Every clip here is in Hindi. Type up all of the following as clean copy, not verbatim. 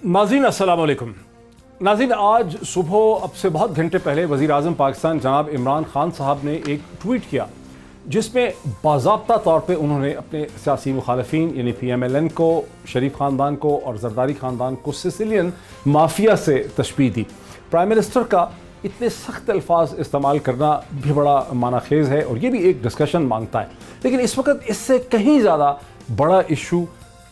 नाज़रीन अस्सलाम वालेकुम। नाज़रीन, आज सुबह अब से बहुत घंटे पहले वज़ीर आज़म पाकिस्तान जनाब इमरान खान साहब ने एक ट्वीट किया जिसमें बाज़ाब्ता तौर पे उन्होंने अपने सियासी मुखालफिन यानी PMLN को, शरीफ ख़ानदान को और जरदारी ख़ानदान को सिसिलियन माफिया से तशबीह दी। प्राइम मिनिस्टर का इतने सख्त अल्फाज इस्तेमाल करना भी बड़ा मानाखेज़ है और ये भी एक डिस्कशन मांगता है। लेकिन इस वक्त इससे कहीं ज़्यादा बड़ा इशू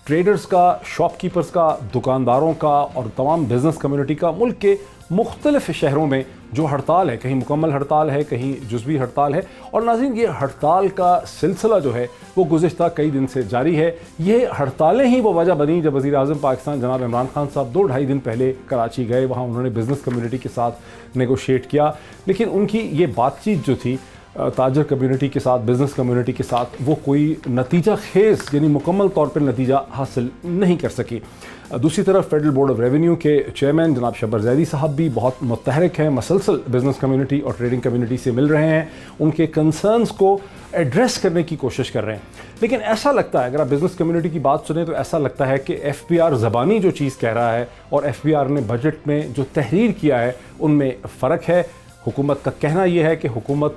ट्रेडर्स का, शॉपकीपर्स का, दुकानदारों का और तमाम बिज़नेस कम्युनिटी का मुल्क के मुख्तलिफ शहरों में जो हड़ताल है, कहीं मुकम्मल हड़ताल है, कहीं जुज़वी हड़ताल है। और नाज़रीन, ये हड़ताल का सिलसिला जो है वो गुज़िश्ता कई दिन से जारी है। ये हड़तालें ही वो वजह बनी जब वज़ीर आज़म पाकिस्तान जनाब इमरान खान साहब 2-2.5 दिन पहले कराची गए। वहाँ उन्होंने बिज़नेस कम्युनिटी के साथ नेगोशिएट किया, लेकिन उनकी ये बातचीत जो थी ताजर कम्युनिटी के साथ, बिज़नेस कम्युनिटी के साथ, वो कोई नतीजा खेज़ यानी मुकम्मल तौर पर नतीजा हासिल नहीं कर सकी। दूसरी तरफ फेडरल बोर्ड ऑफ रेवेन्यू के चेयरमैन जनाब शब्बर जैदी साहब भी बहुत मुतहरिक हैं, मसलसल बिज़नेस कम्युनिटी और ट्रेडिंग कम्युनिटी से मिल रहे हैं, उनके कंसर्न्स को एड्रेस करने की कोशिश कर रहे हैं। लेकिन ऐसा लगता है, अगर आप बिज़नेस कम्युनिटी की बात सुने तो ऐसा लगता है कि FBR ज़बानी जो चीज़ कह रहा है और FBR ने बजट में जो तहरीर किया है उनमें फ़र्क है। हुकूमत का कहना यह है कि हुकूमत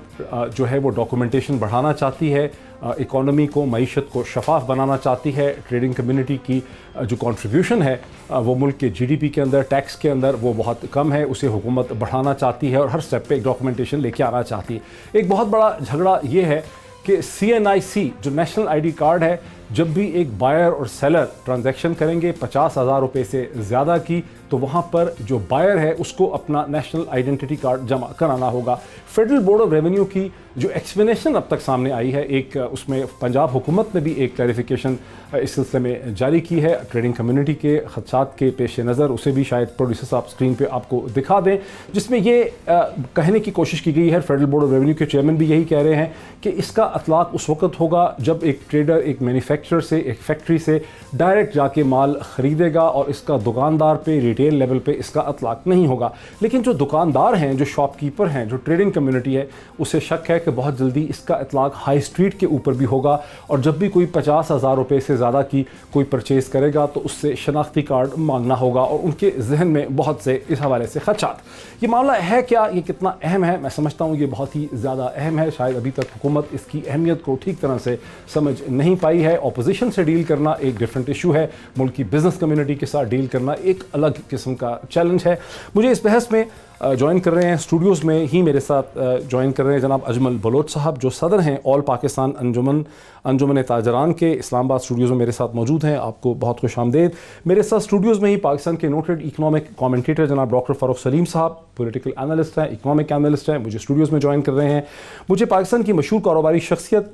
जो है वो डॉक्यूमेंटेशन बढ़ाना चाहती है, इकॉनमी को, मईशत को शफाफ बनाना चाहती है। ट्रेडिंग कम्युनिटी की जो कंट्रीब्यूशन है वो मुल्क के GDP के अंदर, टैक्स के अंदर वो बहुत कम है, उसे हुकूमत बढ़ाना चाहती है और हर स्टेप पे एक डॉक्यूमेंटेशन लेके आना चाहती है। एक बहुत बड़ा झगड़ा ये है कि CNIC जो नेशनल ID कार्ड है, जब भी एक बायर और सेलर ट्रांजैक्शन करेंगे 50,000 रुपये से ज़्यादा की, तो वहाँ पर जो बायर है उसको अपना नेशनल आइडेंटिटी कार्ड जमा कराना होगा। फेडरल बोर्ड ऑफ रेवेन्यू की जो एक्सप्लेनेशन अब तक सामने आई है, एक उसमें पंजाब हुकूमत ने भी एक क्लैरिफिकेशन इस सिलसिले में जारी की है। ट्रेडिंग कम्युनिटी के खदशात के पेश नज़र उसे भी शायद प्रोड्यूसर साहब स्क्रीन पे आपको दिखा दें, जिसमें ये कहने की कोशिश की गई है, फेडरल बोर्ड ऑफ रेवेन्यू के चेयरमैन भी यही कह रहे हैं कि इसका अतलाक उस वक्त होगा जब एक ट्रेडर एक मैन्युफैक्चरर से, एक फैक्ट्री से डायरेक्ट जाके माल ख़रीदेगा और इसका दुकानदार पे, रिटेल लेवल पे इसका अतलाक नहीं होगा। लेकिन जो दुकानदार हैं, जो शॉपकीपर हैं, जो ट्रेडिंग कम्युनिटी है, उसे शक है कि बहुत जल्दी इसका इतलाक हाई स्ट्रीट के ऊपर भी होगा और जब भी कोई 50,000 रुपये से ज़्यादा की कोई परचेज़ करेगा तो उससे शनाख्ती कार्ड मांगना होगा और उनके जहन में बहुत से इस हवाले से खदशात। ये मामला है क्या, ये कितना अहम है? मैं समझता हूँ ये बहुत ही ज़्यादा अहम है। शायद अभी तक हुकूमत इसकी अहमियत को ठीक तरह से समझ नहीं पाई है। अपोजिशन से डील करना एक डिफरेंट इशू है, मुल्क की बिज़नेस कम्युनिटी के साथ डील करना एक अलग किस्म का चैलेंज है। मुझे इस बहस में ज्वाइन कर रहे हैं, स्टूडियोज़ में ही मेरे साथ ज्वाइन कर रहे हैं जनाब अजमल बलोच साहब, जो सदर हैं ऑल पाकिस्तान अंजुमन ताजरान के। इस्लामाबाद स्टूडियोज़ में मेरे साथ मौजूद हैं, आपको बहुत खुश आमदेद। मेरे साथ स्टूडियोज़ में ही पाकिस्तान के नोटेड इकनॉमिक कमेंटेटर जनाब डॉक्टर फ़ारूक सलीम साहब, पॉलिटिकल एनालिस्ट हैं, इकनॉमिक एनालिस्ट हैं, मुझे स्टूडियोज़ में ज्वाइन कर रहे हैं। मुझे पाकिस्तान की मशहूर कारोबारी शख्सियत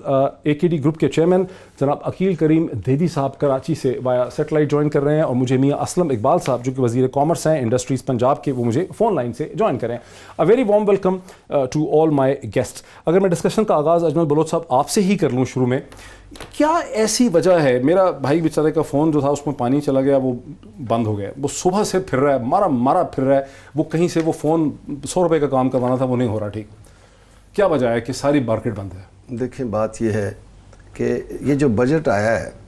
AKD ग्रुप के चेयरमैन जनाब अकील करीम देदी साहब कराची से वाया सेटेलाइट ज्वाइन कर रहे हैं और मुझे मियाँ असलम इकबाल साहब जो कि वज़ीर कॉमर्स हैं, इंडस्ट्रीज़ पंजाब के, वो मुझे फ़ोन लाइन से ज्वाइन करें। A very warm welcome to all my guest. अगर मैं डिस्कशन का आगाज़ अजमल बलोच साहब आपसे ही कर लूँ शुरू में, क्या ऐसी वजह है, मेरा भाई बेचारे का फ़ोन जो था उसमें पानी चला गया, वो बंद हो गया, वो सुबह से फिर रहा है, मारा फिर रहा है, वो कहीं से वो फ़ोन 100 रुपये का काम करवाना था वो नहीं हो रहा ठीक, क्या वजह है कि सारी मार्केट बंद है? देखिए, बात यह है कि ये जो बजट आया है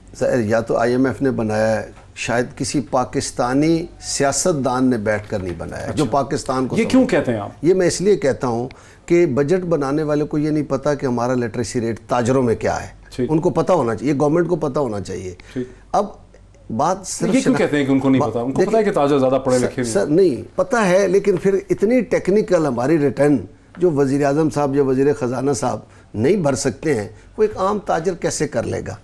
या तो IMF ने बनाया है, शायद किसी पाकिस्तानी सियासतदान ने बैठकर नहीं बनाया। अच्छा। जो पाकिस्तान को, ये क्यों कहते हैं आप? ये मैं इसलिए कहता हूँ कि बजट बनाने वाले को ये नहीं पता कि हमारा लिटरेसी रेट ताजरों में क्या है। उनको पता होना चाहिए, गवर्नमेंट को पता होना चाहिए। अब बात सिर्फ ये क्यों कहते हैं कि उनको नहीं पता? उनको पता है कि ताजर ज़्यादा पढ़े लिखे सर नहीं पता है, लेकिन फिर इतनी टेक्निकल हमारी रिटर्न जो वज़ीर आज़म साहब या वज़ीर ख़जाना साहब नहीं भर सकते हैं, वो एक आम ताजर कैसे कर लेगा?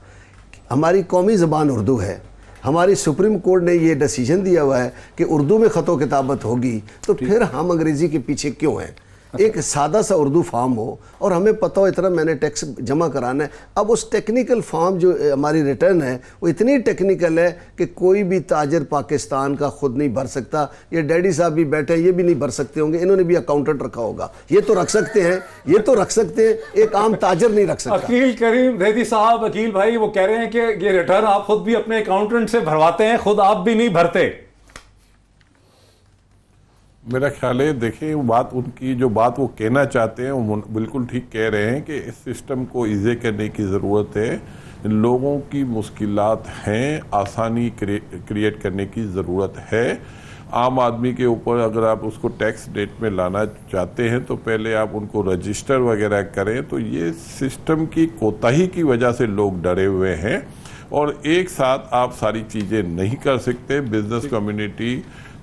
हमारी कौमी ज़बान उर्दू है, हमारी सुप्रीम कोर्ट ने ये डिसीजन दिया हुआ है कि उर्दू में ख़तो किताबत होगी, तो फिर हम अंग्रेज़ी के पीछे क्यों हैं? एक सादा सा उर्दू फार्म हो और हमें पता हो इतना मैंने टैक्स जमा कराना है। अब उस टेक्निकल फार्म जो हमारी रिटर्न है वो इतनी टेक्निकल है कि कोई भी ताजर पाकिस्तान का खुद नहीं भर सकता। ये डैडी साहब भी बैठे हैं, ये भी नहीं भर सकते होंगे, इन्होंने भी अकाउंटेंट रखा होगा, ये तो रख सकते हैं, ये तो रख सकते हैं, एक आम ताजर नहीं रख सकता। अकील करीम देदी साहब, अकील भाई वो कह रहे हैं कि ये रिटर्न आप खुद भी अपने अकाउंटेंट से भरवाते हैं, खुद आप भी नहीं भरते। मेरा ख्याल है, देखिए बात उनकी जो बात वो कहना चाहते हैं वो बिल्कुल ठीक कह रहे हैं कि इस सिस्टम को ईज़ी करने की ज़रूरत है। लोगों की मुश्किलात हैं, आसानी क्रिएट करने की ज़रूरत है। आम आदमी के ऊपर अगर आप उसको टैक्स रेट में लाना चाहते हैं तो पहले आप उनको रजिस्टर वगैरह करें। तो ये सिस्टम की कोताही की वजह से लोग डरे हुए हैं और एक साथ आप सारी चीज़ें नहीं कर सकते। बिजनेस कम्युनिटी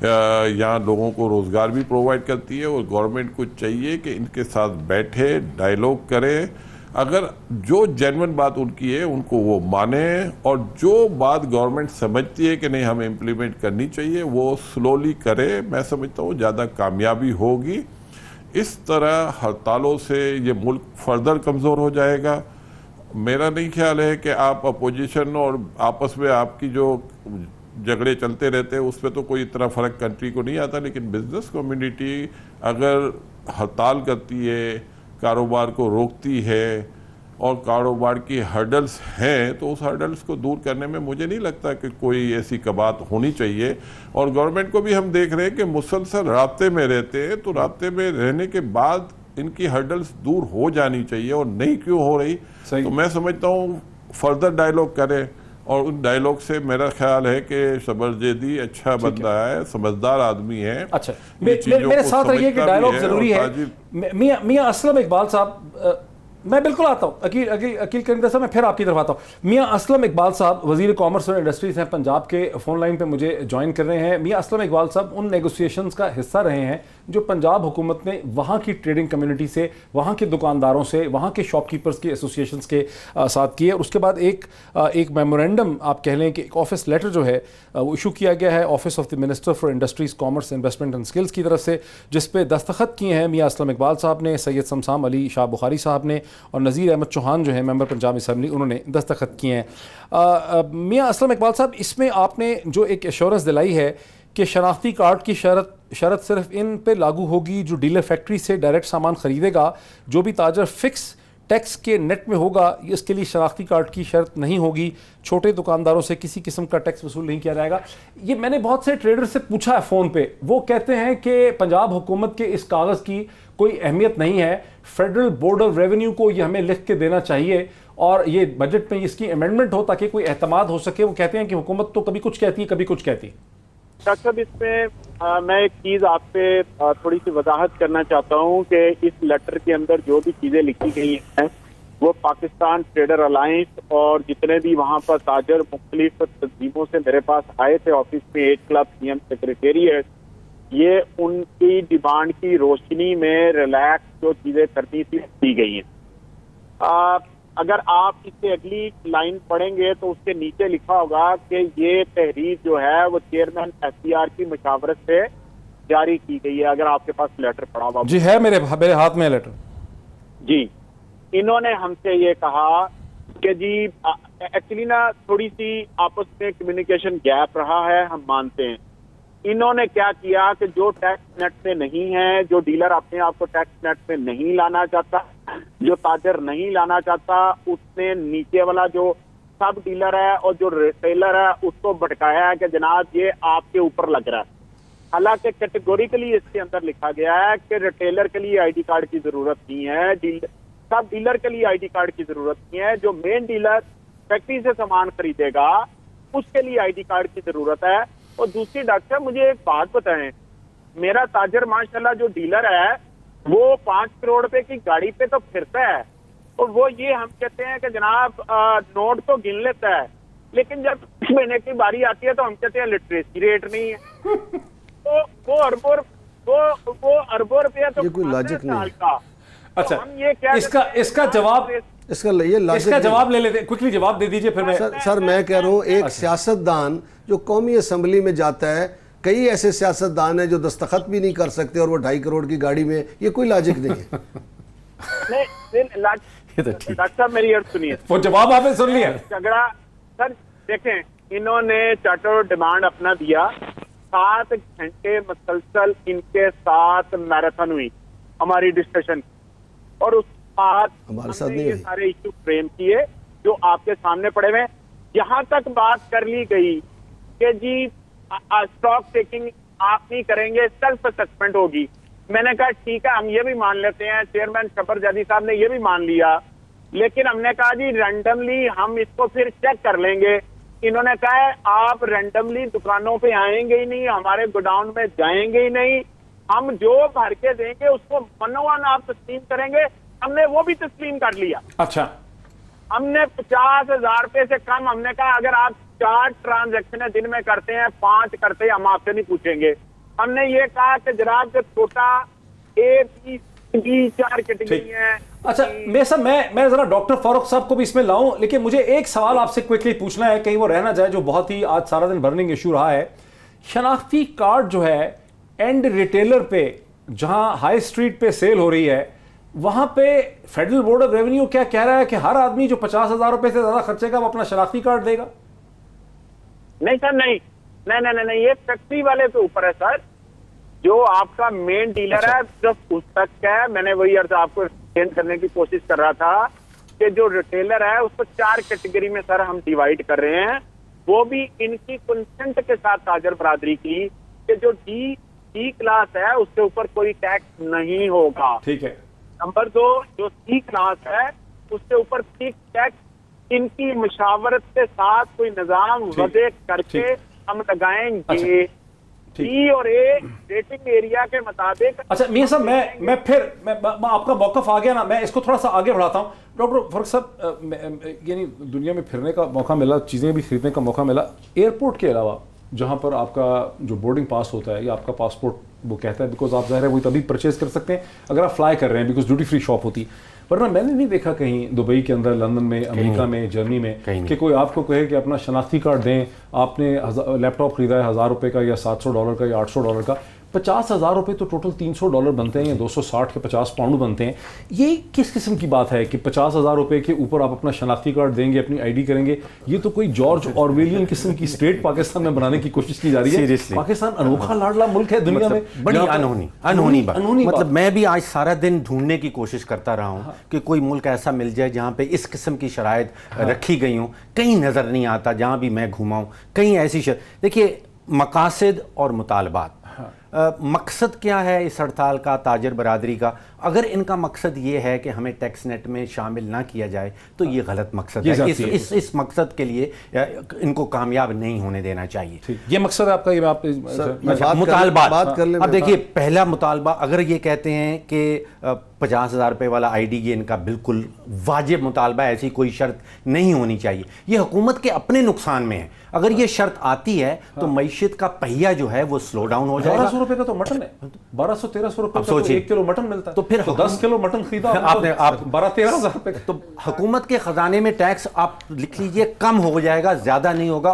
यहाँ लोगों को रोज़गार भी प्रोवाइड करती है और गवर्नमेंट को चाहिए कि इनके साथ बैठे, डायलॉग करे। अगर जो जेन्युइन बात उनकी है उनको वो माने और जो बात गवर्नमेंट समझती है कि नहीं हमें इम्प्लीमेंट करनी चाहिए वो स्लोली करे। मैं समझता हूँ ज़्यादा कामयाबी होगी। इस तरह हड़तालों से ये मुल्क फर्दर कमज़ोर हो जाएगा। मेरा नहीं ख्याल है कि आप अपोजिशन और आपस में आपकी जो झगड़े चलते रहते हैं उस पर तो कोई इतना फ़र्क कंट्री को नहीं आता, लेकिन बिजनेस कम्युनिटी अगर हड़ताल करती है, कारोबार को रोकती है और कारोबार की हर्डल्स हैं तो उस हर्डल्स को दूर करने में मुझे नहीं लगता कि कोई ऐसी कबात होनी चाहिए। और गवर्नमेंट को भी हम देख रहे हैं कि मुसलसल राब्ते में रहते हैं, तो राब्ते में रहने के बाद इनकी हर्डल्स दूर हो जानी चाहिए और नहीं क्यों हो रही। तो मैं समझता हूँ फर्दर डायलॉग करें और उन डायलॉग से मेरा ख्याल है कि सबरजेदी अच्छा बंदा है, समझदार आदमी है। अच्छा, मेरे साथ रहिए कि डायलॉग जरूरी है। मियां असलम इकबाल साहब, मैं बिल्कुल आता हूँ, अकील करीम साहब, मैं फिर आपकी तरफ आता हूँ। मियां असलम इकबाल साहब वजीर कॉमर्स और इंडस्ट्रीज हैं पंजाब के, फ़ोन लाइन पे मुझे ज्वाइन कर रहे हैं। मियां असलम इकबाल साहब उन नेगोशिएशंस का हिस्सा रहे हैं जो पंजाब हुकूमत ने वहाँ की ट्रेडिंग कम्युनिटी से, वहाँ के दुकानदारों से, वहाँ के शॉपकीपर्स की एसोसिएशंस के साथ किए और उसके बाद एक मेमोरेंडम आप कह लें कि एक ऑफिस लेटर जो है वो इशू किया गया है office of the minister for industries, commerce, investment and skills की तरफ से, जिस पे दस्तखत किए हैं मियां असलम इकबाल साहब ने, सैयद समसाम अली शाह बुखारी साहब ने और नज़ीर अहमद चौहान जो है मेंबर पंजाब असम्बली, उन्होंने दस्तखत किए हैं। मियां असलम इकबाल साहब, इसमें आपने जो एक एश्योरेंस दिलाई है कि शनाख्ती कार्ड की शरत सिर्फ इन पे लागू होगी जो डीलर फैक्ट्री से डायरेक्ट सामान खरीदेगा, जो भी ताजर फिक्स टैक्स के नेट में होगा इसके लिए शनाख्ती कार्ड की शर्त नहीं होगी, छोटे दुकानदारों से किसी किस्म का टैक्स वसूल नहीं किया जाएगा। ये मैंने बहुत से ट्रेडर से पूछा है फ़ोन पे, वो कहते हैं कि पंजाब हुकूमत के इस कागज़ की कोई अहमियत नहीं है, फेडरल बोर्ड ऑफ रेवेन्यू को ये हमें लिख के देना चाहिए और ये बजट में इसकी अमेंडमेंट हो ताकि कोई एतमाद हो सके। वो कहते हैं कि हुकूमत तो कभी कुछ कहती है कभी कुछ कहती है। डॉक्टर साहब, इसमें मैं एक चीज आप पे थोड़ी सी वजाहत करना चाहता हूँ कि इस लेटर के अंदर जो भी चीजें लिखी गई हैं वो पाकिस्तान ट्रेडर अलायंस और जितने भी वहाँ पर ताजर मुख्तलिफ तंजीमों से मेरे पास आए थे ऑफिस में, एज क्लब, सीएम सेक्रेटेरिएट, ये उनकी डिमांड की रोशनी में रिलैक्स जो चीजें करनी थी दी गई हैं। अगर आप इससे अगली लाइन पढ़ेंगे तो उसके नीचे लिखा होगा कि ये तहरीर जो है वो चेयरमैन एसपीआर की मशावरत से जारी की गई है। अगर आपके पास लेटर पड़ा हुआ जी है, मेरे हाथ में लेटर जी। इन्होंने हमसे ये कहा कि जी एक्चुअली ना थोड़ी सी आपस में कम्युनिकेशन गैप रहा है, हम मानते हैं। इन्होंने क्या किया कि जो टैक्स नेट में नहीं है, जो डीलर अपने आप को टैक्स नेट में नहीं लाना चाहता, जो ताजर नहीं लाना चाहता, उसने नीचे वाला जो सब डीलर है और जो रिटेलर है उसको भटकाया है कि जनाब ये आपके ऊपर लग रहा है। हालांकि कैटेगोरिकली इसके अंदर लिखा गया है कि रिटेलर के लिए आईडी कार्ड की जरूरत नहीं है, सब डीलर के लिए आईडी कार्ड की जरूरत नहीं है, जो मेन डीलर फैक्ट्री से सामान खरीदेगा उसके लिए आईडी कार्ड की जरूरत है। और दूसरी डॉक्टर मुझे एक बात बताएं, मेरा ताजर माशाल्लाह जो डीलर है वो 5 करोड़ रुपए की गाड़ी पे तो फिरता है और वो ये हम कहते हैं कि जनाब नोट तो गिन लेता है, लेकिन जब महीने की बारी आती है तो हम कहते हैं लिटरेसी रेट नहीं है। तो वो अरबों रुपया तो कोई लॉजिक नहीं का। अच्छा, तो हम ये क्या इसका जवाब ले लेते, क्विकली जवाब दे दीजिए फिर मैं। सर मैं कह रहा हूँ एक सियासतदान जो कौमी असम्बली में जाता है, कई ऐसे सियासतदान हैं जो दस्तखत भी नहीं कर सकते और वो 2.5 करोड़ की गाड़ी में, ये कोई लॉजिक नहीं है। डॉक्टर साहब मेरी अर्ज सुनिए, वो जवाब आपने सुन लिया। झगड़ा सर देखें, इन्होंने चार्टर डिमांड अपना दिया, 7 घंटे मुसलसल इनके साथ मैराथन हुई हमारी डिस्कशन और उस बाद हमारे साथ ये सारे इश्यू फ्रेम किए जो आपके सामने पड़े हुए। यहाँ तक बात कर ली गई कि जी स्टॉक टेकिंग आप नहीं करेंगे, सेल्फ असेसमेंट होगी। मैंने कहा ठीक है, हम ये भी मान लेते हैं, चेयरमैन शबर जादी साहब ने ये भी मान लिया लेकिन हमने कहा जी रैंडमली हम इसको फिर चेक कर लेंगे। इन्होंने कहा है आप रैंडमली दुकानों पे आएंगे ही नहीं, हमारे गोडाउन में जाएंगे ही नहीं, हम जो भर के देंगे उसको मनोवन आप तस्लीम करेंगे। हमने वो भी तस्लीम कर लिया। अच्छा, हमने 50,000 रुपए से कम, हमने कहा अगर आप 4 ट्रांजैक्शन दिन में करते हैं, 5 करते हैं, हम आपसे नहीं पूछेंगे। हमने ये कहा कि जनाब जो छोटा ए बी सी 4 कैटेगरी है। अच्छा मेरे साहब, मैं जरा डॉक्टर फारूक साहब को भी इसमें लाऊं, लेकिन मुझे एक सवाल आपसे क्विकली पूछना है, कहीं वो रहना जाए, जो बहुत ही आज सारा दिन बर्निंग इशू रहा है। शनाख्ती कार्ड जो है एंड रिटेलर पे, जहां हाई स्ट्रीट पे सेल हो रही है, वहां पे फेडरल बोर्ड ऑफ रेवेन्यू क्या कह रहा है कि हर आदमी जो 50,000 रुपए से ज्यादा खर्चेगा वो अपना शनाख्ती कार्ड देगा? नहीं सर, नहीं नहीं नहीं नहीं, ये फैक्ट्री वाले के ऊपर है सर। जो आपका मेन डीलर है सिर्फ उस तक का है। मैंने वही अर्थ आपको एक्सप्लेन करने की कोशिश कर रहा था कि जो रिटेलर है उसको 4 कैटेगरी में सर हम डिवाइड कर रहे हैं, वो भी इनकी कंसेंट के साथ ताजर बरादरी की, कि जो डी क्लास है उसके ऊपर कोई टैक्स नहीं होगा। ठीक है। नंबर 2 जो सी क्लास है उसके ऊपर फिक्स टैक्स इनकी मुशावरत के साथ कोई निजाम वजह करके हम लगाएंगे। डी और ए रेटिंग एरिया के मुताबिक। अच्छा मियां साहब, मैं आपका मौकफ आ गया ना, मैं इसको थोड़ा सा आगे बढ़ाता हूँ। डॉक्टर फारूक साहब, यानी दुनिया में फिरने का मौका मिला, चीज़ें भी खरीदने का मौका मिला, एयरपोर्ट के अलावा जहाँ पर आपका जो बोर्डिंग पास होता है या आपका पासपोर्ट वो कहता है, बिकॉज आप ज़ाहिर है वही तभी परचेज कर सकते हैं अगर आप फ्लाई कर रहे हैं, बिकॉज ड्यूटी फ्री शॉप होती। वरना मैंने नहीं देखा कहीं दुबई के अंदर, लंदन में, अमेरिका में, जर्मनी में कि कोई आपको कहे कि अपना शनाख्ती कार्ड दें, आपने लैपटॉप खरीदा है $1000 का या $700 का या $800 का, 50,000 रुपये तो टोटल $300 बनते हैं या 260 के 50 पाउंड बनते हैं। ये किस किस्म की बात है कि 50,000 रुपये के ऊपर आप अपना शनाख्ती कार्ड देंगे, अपनी आईडी करेंगे? ये तो कोई जॉर्ज ऑरवेलियन किस्म की स्टेट पाकिस्तान में बनाने की कोशिश की जा रही है। Seriously. पाकिस्तान अनोखा लाडला मुल्क है दुनिया में, बड़ी अनहोनी बात। मतलब मैं भी आज सारा दिन ढूंढने की कोशिश करता रहा हूँ कि कोई मुल्क ऐसा मिल जाए जहाँ पे इस किस्म की शराइत रखी गई हूँ। कहीं नज़र नहीं आता, जहाँ भी मैं घूमा हूँ कहीं ऐसी देखिए, मकासद और मुतालबात। मकसद क्या है इस हड़ताल का, ताजर बरादरी का? अगर इनका मकसद ये है कि हमें टैक्स नेट में शामिल ना किया जाए तो ये गलत मकसद है। इस मकसद के लिए इनको कामयाब नहीं होने देना चाहिए। ये मकसद है आपका? ये मुतालबात। अब देखिए, पहला मुतालबा अगर ये कहते हैं कि 50,000 रुपये वाला आईडी, ये इनका बिल्कुल वाजिब मुतालबा है, ऐसी कोई शर्त नहीं होनी चाहिए। ये हुकूमत के अपने नुकसान में है। अगर ये शर्त आती है तो मईशत का पहिया जो है वो स्लो डाउन हो जाएगा। 1200 रुपए का तो मटन है, 1200-1300 रुपए का तो 1 किलो मटन मिलता है। तो फिर 10 किलो मटन खरीदा आपने, आप 12-13 रुपए का। तो हुकूमत के खजाने में टैक्स आप लिख लीजिए कम हो जाएगा, ज्यादा नहीं होगा।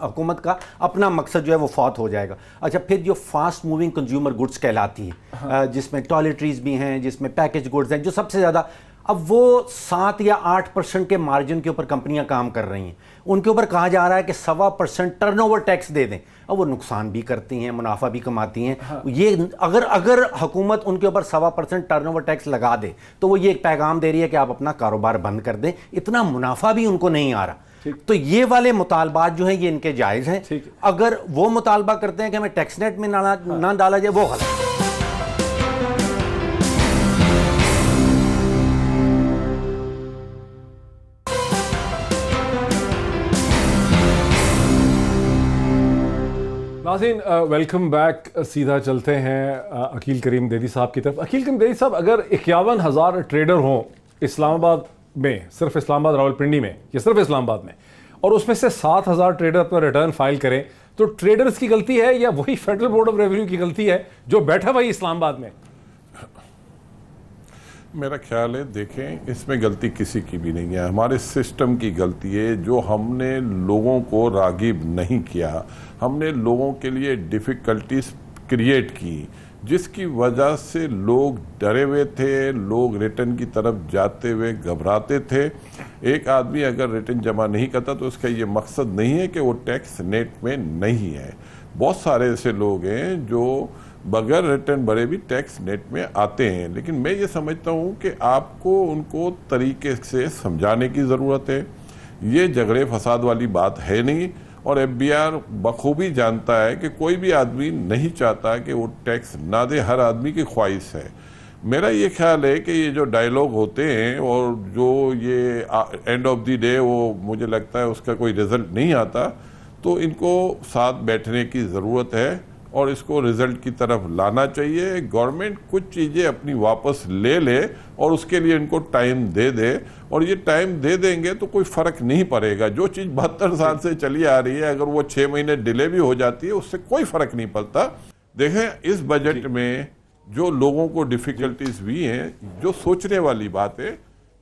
हुकूमत का अपना मकसद जो है वो फौत हो जाएगा। अच्छा, फिर जो फास्ट मूविंग कंज्यूमर गुड्स कहलाती है, जिसमें टॉयलेटरीज भी हैं, जिसमें पैकेज गुड्स हैं, जो सबसे ज्यादा, अब वो 7 या 8% के मार्जिन के ऊपर कंपनियां काम कर रही हैं। उनके ऊपर कहा जा रहा है कि 1.25% टर्नओवर टैक्स दे दें। अब वो नुकसान भी करती हैं, मुनाफा भी कमाती हैं। ये अगर हुकूमत उनके ऊपर 1.25% टर्नओवर टैक्स लगा दे तो वो ये एक पैगाम दे रही है कि आप अपना कारोबार बंद कर दें। इतना मुनाफा भी उनको नहीं आ रहा। तो ये वाले मुतालबात जो हैं ये इनके जायज़ हैं। अगर वो मुतालबा करते हैं कि हमें टैक्स नेट में ना डाला जाए, वो गलत है। नाज़रीन, वेलकम बैक। सीधा चलते हैं अकील करीम देदी साहब की तरफ। अकील करीम देदी साहब, अगर 51,000 ट्रेडर हों इस्लामाबाद में, सिर्फ इस्लामाबाद रावलपिंडी में या सिर्फ इस्लामाबाद में, और उसमें से 7,000 ट्रेडर अपना रिटर्न फाइल करें, तो ट्रेडर्स की गलती है या वही फेडरल बोर्ड ऑफ रेवेन्यू की गलती है जो बैठा भाई इस्लामाबाद में? मेरा ख्याल है, देखें, इसमें गलती किसी की भी नहीं है, हमारे सिस्टम की गलती है। जो हमने लोगों को रागिब नहीं किया, हमने लोगों के लिए डिफ़िकल्टीज क्रिएट की, जिसकी वजह से लोग डरे हुए थे, लोग रिटर्न की तरफ जाते हुए घबराते थे। एक आदमी अगर रिटर्न जमा नहीं करता तो उसका ये मकसद नहीं है कि वो टैक्स नेट में नहीं है। बहुत सारे ऐसे लोग हैं जो बगैर रिटर्न भरे भी टैक्स नेट में आते हैं। लेकिन मैं ये समझता हूँ कि आपको उनको तरीके से समझाने की ज़रूरत है। ये झगड़े फसाद वाली बात है नहीं, और FBI बखूबी जानता है कि कोई भी आदमी नहीं चाहता कि वो टैक्स ना दे, हर आदमी की ख्वाहिश है। मेरा ये ख्याल है कि ये जो डायलॉग होते हैं और जो ये एंड ऑफ द डे वो मुझे लगता है उसका कोई रिजल्ट नहीं आता, तो इनको साथ बैठने की ज़रूरत है और इसको रिजल्ट की तरफ लाना चाहिए। गवर्नमेंट कुछ चीज़ें अपनी वापस ले ले और उसके लिए इनको टाइम दे दे, और ये टाइम दे देंगे तो कोई फ़र्क नहीं पड़ेगा। जो चीज़ 72 साल से चली आ रही है, अगर वो 6 महीने डिले भी हो जाती है उससे कोई फ़र्क नहीं पड़ता। देखें, इस बजट में जो लोगों को डिफ़िकल्टीज हुई हैं, जो सोचने वाली बात है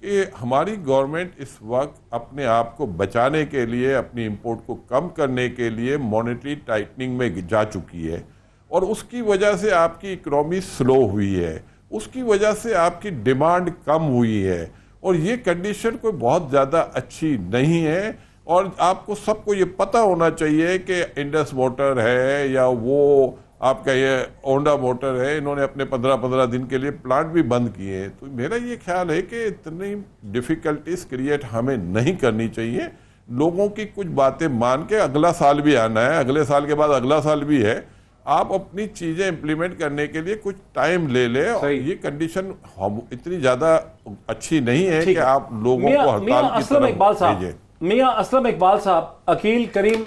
कि हमारी गवर्नमेंट इस वक्त अपने आप को बचाने के लिए, अपनी इंपोर्ट को कम करने के लिए मॉनेटरी टाइटनिंग में जा चुकी है, और उसकी वजह से आपकी इकोनॉमी स्लो हुई है, उसकी वजह से आपकी डिमांड कम हुई है, और ये कंडीशन कोई बहुत ज़्यादा अच्छी नहीं है। और आपको सबको ये पता होना चाहिए कि इंडस मोटर है या वो आपका ये ओंडा मोटर है, इन्होंने अपने 15-15 दिन के लिए प्लांट भी बंद किए हैं। तो मेरा ये ख्याल है कि इतनी डिफ़िकल्टीज क्रिएट हमें नहीं करनी चाहिए। लोगों की कुछ बातें मान के, अगला साल भी आना है, अगले साल के बाद अगला साल भी है, आप अपनी चीज़ें इम्प्लीमेंट करने के लिए कुछ टाइम ले ले। और ये कंडीशन इतनी ज़्यादा अच्छी नहीं है कि आप लोगों को हड़ताल की तरफ भेजें। मियां असलम इकबाल साहब, अकील करीम,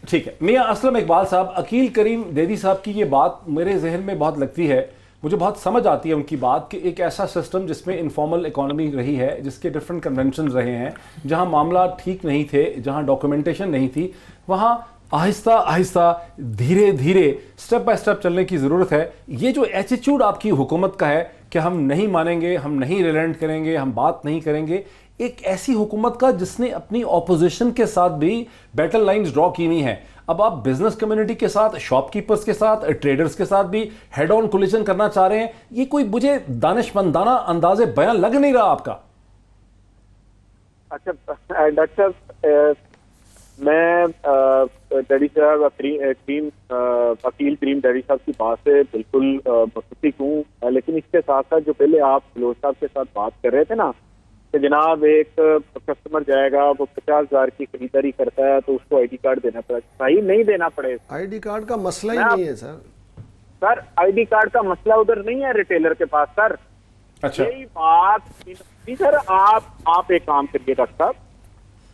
ठीक है, मियां असलम इकबाल साहब, अकील करीम देदी साहब की ये बात मेरे जहन में बहुत लगती है, मुझे बहुत समझ आती है उनकी बात कि एक ऐसा सिस्टम जिसमें इनफॉर्मल इकोनॉमी रही है, जिसके डिफरेंट कन्वेंशन रहे हैं, जहां मामला ठीक नहीं थे, जहां डॉक्यूमेंटेशन नहीं थी, वहां आहिस्ता आहिस्ता धीरे धीरे स्टेप बाय स्टेप चलने की ज़रूरत है। ये जो एटीट्यूड आपकी हुकूमत का है कि हम नहीं मानेंगे, हम नहीं रिलेंट करेंगे, हम बात नहीं करेंगे, एक ऐसी हुकूमत का जिसने अपनी ऑपोजिशन के साथ भी बैटल लाइंस ड्रॉ की हुई हैं। अब आप बिजनेस कम्युनिटी के साथ, शॉपकीपर्स के साथ, ट्रेडर्स के साथ भी हेड ऑन कोलिजन करना चाह रहे हैं। ये कोई मुझे दानिशमंदाना अंदाजे बयान लग नहीं रहा आपका। अच्छा डॉक्टर साहब, मैं डैडी साहब वकील करीम डैडी साहब की बात से बिल्कुल मुत्तफिक हूँ, लेकिन इसके साथ साथ जो पहले आप फिलोज साहब के साथ बात कर रहे थे ना कि जनाब एक कस्टमर जाएगा, वो 50,000 की खरीदारी करता है तो उसको आईडी कार्ड देना पड़ेगा। सही नहीं देना पड़ेगा। आईडी कार्ड का मसला ही नहीं है सर आईडी कार्ड का मसला उधर नहीं है रिटेलर के पास सर। अच्छा, यही बात सर, आप एक काम करिए डॉक्टर साहब,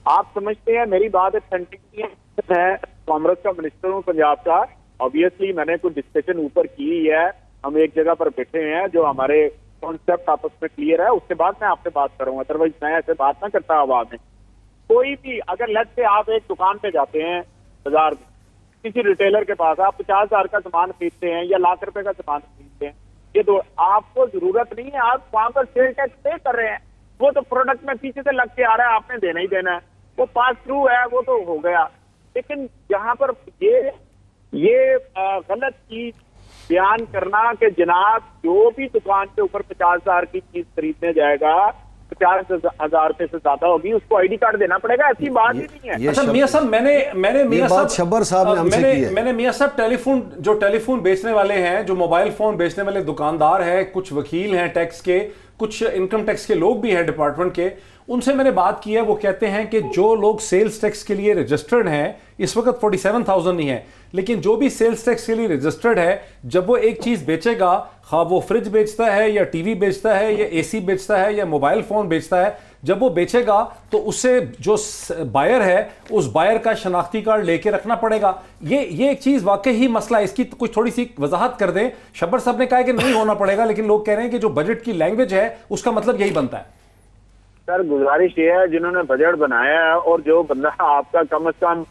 आप समझते हैं मेरी बात अथेंटिक नहीं है। मैं कॉमर्स का मिनिस्टर हूँ पंजाब का, ऑब्वियसली मैंने कुछ डिस्कशन ऊपर की ही है, हम एक जगह पर बैठे हैं, जो हमारे कॉन्सेप्ट आपस में क्लियर है, उसके बाद मैं आपसे बात करूंगा, अदरवाइज मैं ऐसे बात ना करता हवा में। कोई भी अगर लेट से आप एक दुकान पे जाते हैं बाजार में, किसी रिटेलर के पास आप 50,000 का सामान खरीदते हैं या लाख रुपए का सामान खरीदते हैं, ये तो आपको जरूरत नहीं है, आप वहां पर सेल टैक्स पे कर रहे हैं, वो तो प्रोडक्ट में पीछे से लग के आ रहा है, आपने देना ही देना है, वो पास थ्रू है, वो तो हो गया। लेकिन जहां पर ये गलत चीज बयान करना कि जनाब जो भी दुकान के ऊपर 50,000 की चीज खरीदने जाएगा, 50,000 रुपए से ज्यादा होगी, उसको आईडी कार्ड देना पड़ेगा, ऐसी बात ही नहीं है। अच्छा मियां साहब, मैंने मियां साहब शब्बर साहब ने हमसे की है। मैंने मियां साहब टेलीफोन बेचने वाले हैं, जो मोबाइल फोन बेचने वाले दुकानदार हैं, कुछ वकील हैं टैक्स के, कुछ इनकम टैक्स के लोग भी हैं डिपार्टमेंट के, उनसे मैंने बात की है। वो कहते हैं कि जो लोग सेल्स टैक्स के लिए रजिस्टर्ड हैं, इस वक्त 47,000 नहीं है, लेकिन जो भी सेल्स टैक्स के लिए रजिस्टर्ड है, जब वो एक चीज बेचेगा, हाँ वो फ्रिज बेचता है या टीवी बेचता है या एसी बेचता है या मोबाइल फोन बेचता है, जब वो बेचेगा तो उससे जो बायर है, उस बायर का शनाख्ती कार्ड लेके रखना पड़ेगा। ये एक चीज वाकई ही मसला है, इसकी कुछ थोड़ी सी वजाहत कर दें। शब्बर साहब ने कहा कि नहीं होना पड़ेगा, लेकिन लोग कह रहे हैं कि जो बजट की लैंग्वेज है उसका मतलब यही बनता है। सर गुजारिश ये है, जिन्होंने बजट बनाया है और जो बंदा आपका कम से कम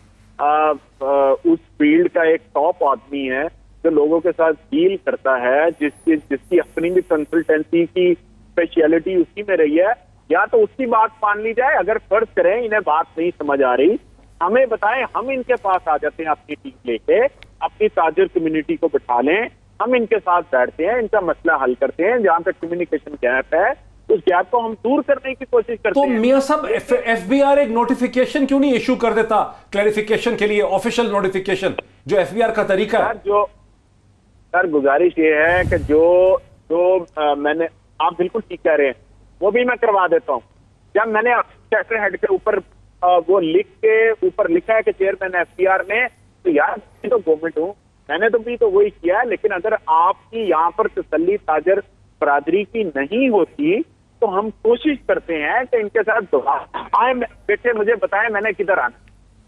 उस फील्ड का एक टॉप आदमी है, जो लोगों के साथ डील करता है, जिसकी अपनी भी कंसल्टेंसी की स्पेशलिटी उसकी में रही है, या तो उसकी बात मान ली जाए। अगर फर्ज करें इन्हें बात नहीं समझ आ रही, हमें बताएं, हम इनके पास आ जाते हैं अपनी टीम लेके, अपनी ताजर कम्युनिटी को बिठा लें, हम इनके साथ बैठते हैं, इनका मसला हल करते हैं। जहां तक कम्युनिकेशन गैप है, उस गैप को हम दूर करने की कोशिश करते हैं। तो मियां साहब, एफबीआर एक नोटिफिकेशन क्यों नहीं इशू कर देता क्लैरिफिकेशन के लिए, ऑफिशियल नोटिफिकेशन, जो एफबीआर का तरीका है? सर गुजारिश ये है कि जो मैंने, आप बिल्कुल ठीक कह रहे हैं, वो भी मैं करवा देता हूँ। जब मैंने सेक्टर हेड के ऊपर वो लिख के ऊपर लिखा है कि चेयरमैन एफबीआर ने, तो यार तो गवर्नमेंट हूँ, मैंने तो भी तो वही किया है। लेकिन अगर आपकी यहाँ पर तसल्ली ताजर बरादरी की नहीं होती तो हम कोशिश करते हैं कि इनके साथ आए, बेटे मुझे बताएं मैंने किधर आना,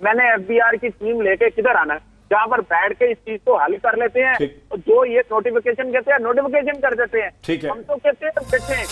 मैंने एफबीआर की टीम लेके किधर आना, जहां पर बैठ के इस चीज को हल कर लेते हैं। ठीक। और जो ये नोटिफिकेशन कहते हैं नोटिफिकेशन कर देते हैं। ठीक है। हम तो कहते हैं बैठे हैं।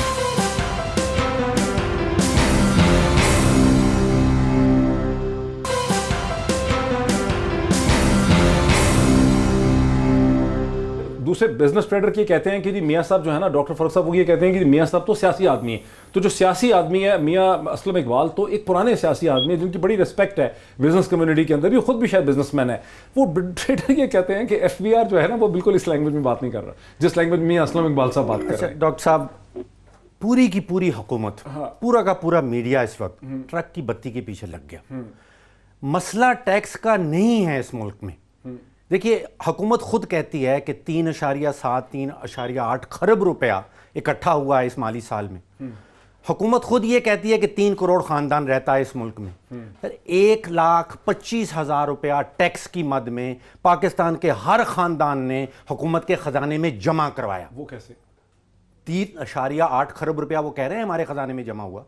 दूसरे बिजनेस ट्रेडर ये कहते हैं कि जी मियां साहब जो है ना, डॉक्टर फरूख साहब वो ये कहते हैं कि मियां साहब तो सियासी आदमी है। तो जो सियासी आदमी है मियां असलम इकबाल तो एक पुराने सियासी आदमी है जिनकी बड़ी रिस्पेक्ट है बिजनेस कम्युनिटी के अंदर भी, खुद भी शायद बिजनेसमैन है। वो ट्रेडर ये कहते हैं कि एफबीआर जो है ना वो बिल्कुल इस लैंग्वेज में बात नहीं कर रहा जिस लैंग्वेज में मियां असलम इकबाल साहब बात कर रहे हैं। डॉक्टर साहब, पूरी की पूरी हुकूमत, पूरा का पूरा मीडिया इस वक्त ट्रक की बत्ती के पीछे लग गया। मसला टैक्स का नहीं है इस मुल्क में। देखिए, हुकूमत खुद कहती है कि 3.8 खरब रुपया इकट्ठा हुआ है इस माली साल में। हुकूमत खुद ये कहती है कि 3 करोड़ खानदान रहता है इस मुल्क में। सर, 1,25,000 रुपया टैक्स की मद में पाकिस्तान के हर खानदान ने हुकूमत के खजाने में जमा करवाया। वो कैसे? 3.8 खरब रुपया वो कह रहे हैं हमारे खजाने में जमा हुआ।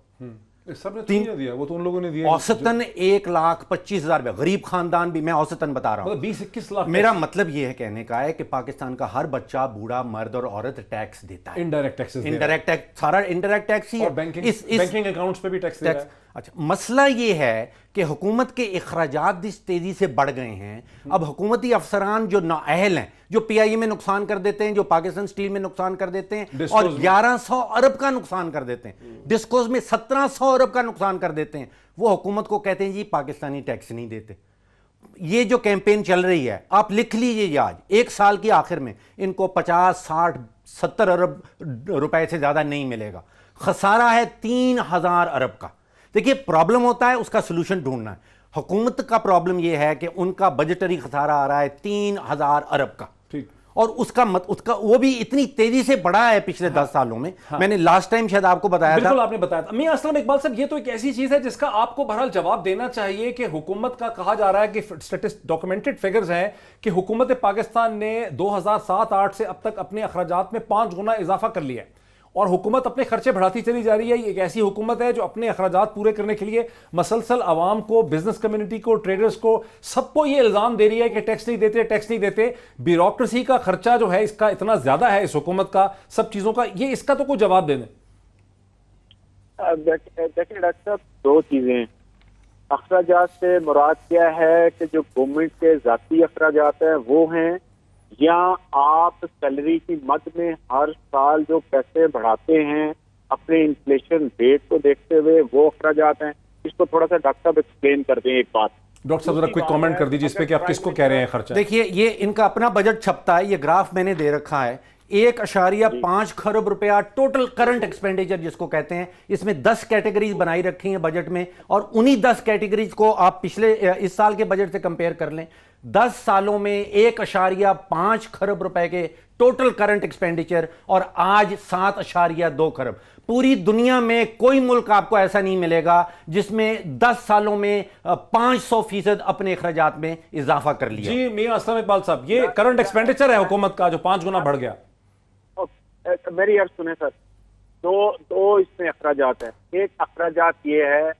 सबने तो नहीं दिया, वो तो उन लोगों ने दिया। औसतन 1,25,000 रुपया, गरीब खानदान भी, मैं औसतन बता रहा हूँ, 20-21 लाख। मेरा मतलब ये है कहने का है कि पाकिस्तान का हर बच्चा, बूढ़ा, मर्द और औरत टैक्स देता है। इनडायरेक्ट टैक्सेस, इनडायरेक्ट टैक्स, सारा इनडायरेक्ट टैक्स ही है। और बैंकिंग अकाउंट्स पे भी टैक्स दे रहा है। अच्छा, मसला ये है कि हुकूमत के अखराजात जिस तेजी से बढ़ गए हैं, अब हुकूमती अफसरान जो नाअहल हैं, जो पीआईए में नुकसान कर देते हैं, जो पाकिस्तान स्टील में नुकसान कर देते हैं और 1100 अरब का नुकसान कर देते हैं, डिस्कोस में 1700 अरब का नुकसान कर देते हैं, वो हुकूमत को कहते हैं जी पाकिस्तानी टैक्स नहीं देते। ये जो कैंपेन चल रही है, आप लिख लीजिए, आज एक साल की आखिर में इनको 50, 60, 70 अरब रुपए से ज्यादा नहीं मिलेगा। खसारा है 3000 अरब का। देखिए, प्रॉब्लम होता है, उसका सोल्यूशन ढूंढना है। हुकूमत का प्रॉब्लम यह है कि उनका बजटरी खसारा आ रहा है 3000 अरब का। ठीक। और उसका वो भी इतनी तेजी से बढ़ा है पिछले 10 सालों में। मैंने लास्ट टाइम शायद आपको बताया था। बिल्कुल आपने बताया था। मियां असलम इकबाल साहब, ये तो एक ऐसी चीज है जिसका आपको बहरहाल जवाब देना चाहिए कि हुकूमत का कहा जा रहा है कि डॉक्यूमेंटेड फिगर्स हैं कि हुकूमत पाकिस्तान ने 2007-8 से अब तक अपने अखराजात में 5 गुना इजाफा कर लिया है और हुकूमत अपने खर्चे बढ़ाती चली जा रही है। ये एक ऐसी हुकूमत है जो अपने अखराजात पूरे करने के लिए मसलसल आवाम को, बिजनेस कम्युनिटी को, ट्रेडर्स को, सबको ये इल्ज़ाम दे रही है कि टैक्स नहीं देते, टैक्स नहीं देते। ब्यूरोक्रेसी का खर्चा जो है इसका इतना ज़्यादा है इस हुकूमत का, सब चीज़ों का, ये इसका तो कोई जवाब दे दें। देखिए डॉक्टर साहब, 2 चीज़ें। अखराजात से मुराद क्या है कि जो गवर्नमेंट के ज़ाती अखराजात हैं वो हैं, या आप सैलरी की मद में हर साल जो पैसे बढ़ाते हैं अपने इन्फ्लेशन रेट को देखते हुए, वो अखराजात हैं। इसको थोड़ा सा डॉक्टर साहब एक्सप्लेन कर दें एक बात। डॉक्टर साहब जरा क्विक कमेंट कर दीजिए इस पे कि आप किसको कह रहे हैं खर्चा। देखिए, ये इनका अपना बजट छपता है, ये ग्राफ मैंने दे रखा है। 1.5 खरब रुपया टोटल करंट एक्सपेंडिचर जिसको कहते हैं, इसमें 10 कैटेगरीज बनाई रखी हैं बजट में, और उन्हीं 10 कैटेगरीज को आप पिछले इस साल के बजट से कंपेयर कर लें। 10 सालों में 1.5 खरब रुपए के टोटल करंट एक्सपेंडिचर और आज 7.2 खरब। पूरी दुनिया में कोई मुल्क आपको ऐसा नहीं मिलेगा जिसमें 10 सालों में 500% अपने अखराजात में इजाफा कर लिया। जी मियां असलम इकबाल साहब, ये करंट एक्सपेंडिचर है हुकूमत का जो 5 गुना बढ़ गया। मेरी अर्ज सुने सर, दो इसमें अखराजात है। एक अखराजात ये है